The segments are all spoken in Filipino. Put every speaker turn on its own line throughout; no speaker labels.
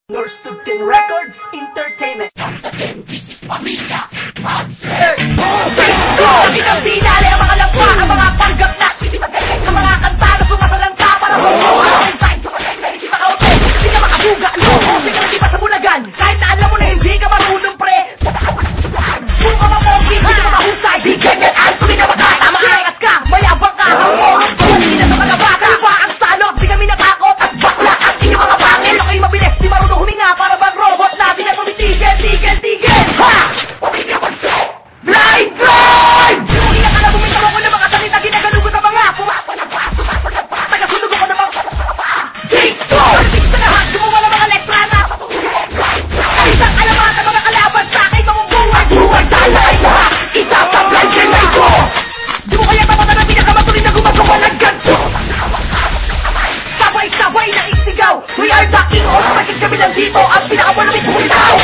Norstubten Records Entertainment.
Sa this is Pamilya Monster.
Ang dinali ang mga lagwa, ang mga panggap na ang mga kanta na sumasalanta para sa mga hindi makauto, hindi ka makabuga, hindi ka nagiba sa bulagan, kahit na alam mo na hindi ka marunong pre. Kung ka mamogi, hindi ka mahusay, di ganyan ang suminabagata, maangas ka, mayabang ka, ang oras ko, hindi na sa mga bata, iba ang salot, di kami natakot, at bakla ang inyong mga pangil, ako'y mabilis, di marunong huminga, para bang robot na di na tumitigil, tigil, ha! Blind drive! Yung inakala bumitaw ako ng mga salita, ginagalugo sa mga tagasunog ako ng mga dito! Sa lahat, gumawa ng mga letra na isang alamat ang mga kalaban sa akin, mamumuhay talay na itatablan genay ko! Di mo kaya mamata na pinakamatuloy na gumagawa ng ganto! Sabay-sabay na isigaw, we are the king of bakit kami lang dito ang pinakamalapit bumitaw!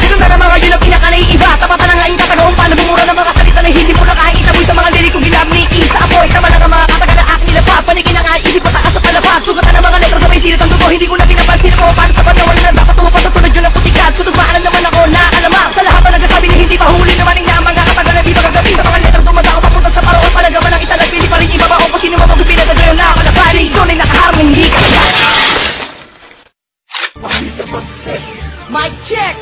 Sino na naman ngayon ang pinaka-naiiba? Tapatan na nga yung katagaong paano bumura ng mga salita na hindi mo nakakita mo sa mga lirikong ginamniki sa apoy, tama lang ang mga kataga na aking nilapag panikin ang isip pataas at palapag sugatan ang mga letra sa may silit ang dugo hindi ko na pinapansin ako paano sa panawal na dapat tumupad at tulad yun ang putikad sutugmaan naman ako na alamang sa lahat ang nagsasabi na hindi mahuli naman ang naamang kataga na di magagabi sa mga letra dumada ako papunta sa paroon palagaman ng isa nagpili pa rin iba ba o kung sino mo pinagagayon na kalabali zona'y nakaharap hindi ka mic check!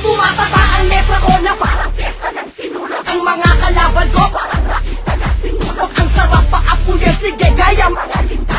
Tumatata ang letra ko na parang pesta ng sinulog ang mga kalaban ko parang rakista ng sinulog ang sarap pa apuyan sige gaya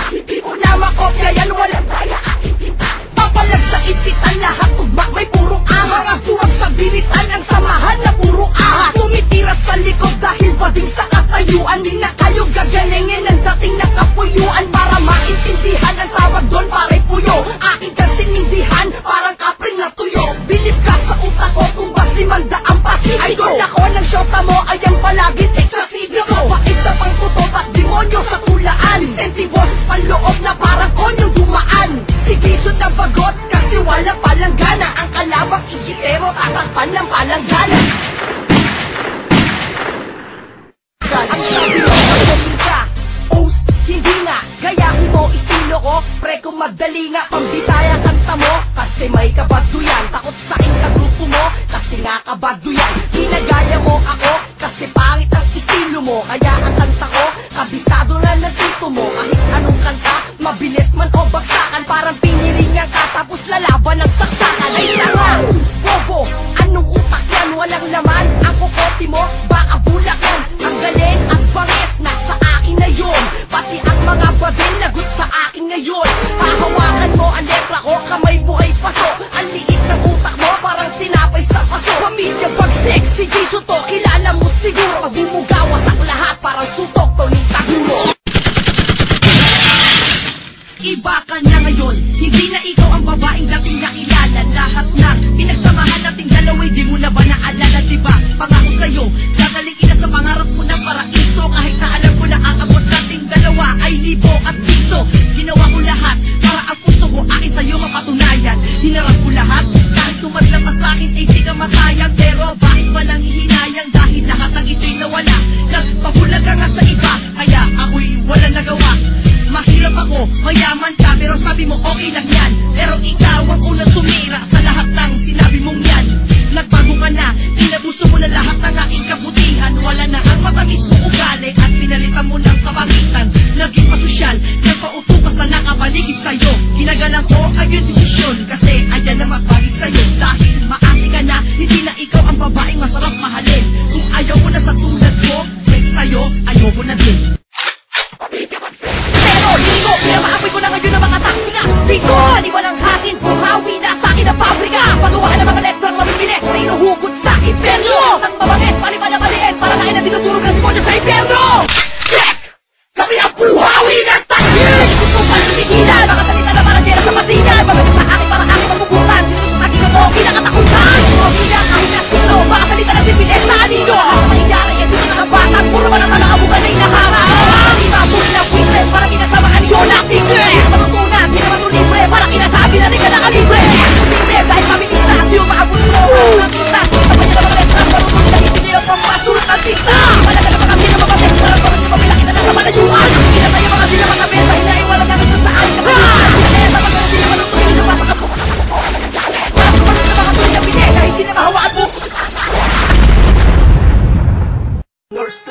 hindi mo na makopya yan walang kaya aking tinta papalag sa ipitan lahat tugma may puro ahas ang tuwag sa bilitan ang samahan na puro ahas tumitira sa likod dahil bading sa katayuan di na kayo gagalingin ang dating nakapuyuan para maintindihan ang tawag doon pare puyo aking kasinindihan parang kapring na tuyo bilib ka sa utak ko kung basi mandaang pasibig ko ako ng syota mo ay ang palagi tek sa sibig ko bakit sa pangkutob at demonyo sa tulaan sentibos panloob na parang konyong dumaan sigisod na bagot kasi walang palanggana ang kalabang sigitero tatakpan ng palanggana ang sabi mo magdating ka os hindi nga gayahin mo estilo ko pre kung madali nga pambisaya kanta mo kasi may kabado yan takot sa grupo mo kasi nga kabado yan ginagaya mo ako kasi pangit ang estilo mo kaya ang kanta ko kabisado na nandito mo kahit anong kanta mabilis man o bagsakan parang piniringan ka tapos lalaban ng saksakan ay tanga bobo anong utak yan walang laman ang kokoti mo baka bulak yan ang galing at bangis nasa akin na yun pati ang mga badin lagot sa akin ngayon hahawakan mo ang letra ko kamay mo ay paso ang liit ng utak mo parang tinapay sa paso pamilya bagsik si Jason to kilala mo siguro pabumugawas ang lahat parang sutok to ni Taguro iba ka na ngayon hindi na ikaw ang babaeng dating nakilala lahat na pinagsamahan nating dalaway di mo na ba naalala diba pangako sa'yo gagaling na sa pangarap mo ng paraiso kahit na alam ko na aabot nating dalawa ay libo at piso ginawa ko lahat para ang puso ko akin sa'yo mapatunayan hinarap ko lahat kahit tumadlang ka sa'kin ay sikamatayan pero bakit pa nang hihinayang dahil lahat ng ito'y nawala nagpabulaga nga sa iba kaya ako'y wala nagawa mahirap ako, mayaman ka pero sabi mo okay lang yan pero ikaw ang unang sumira sa lahat ng sinabi mong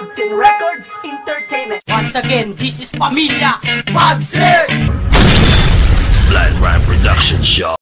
Philippine Records Entertainment.
Once again, this is Pamilya
Pansin! Blind Rhyme Production Show.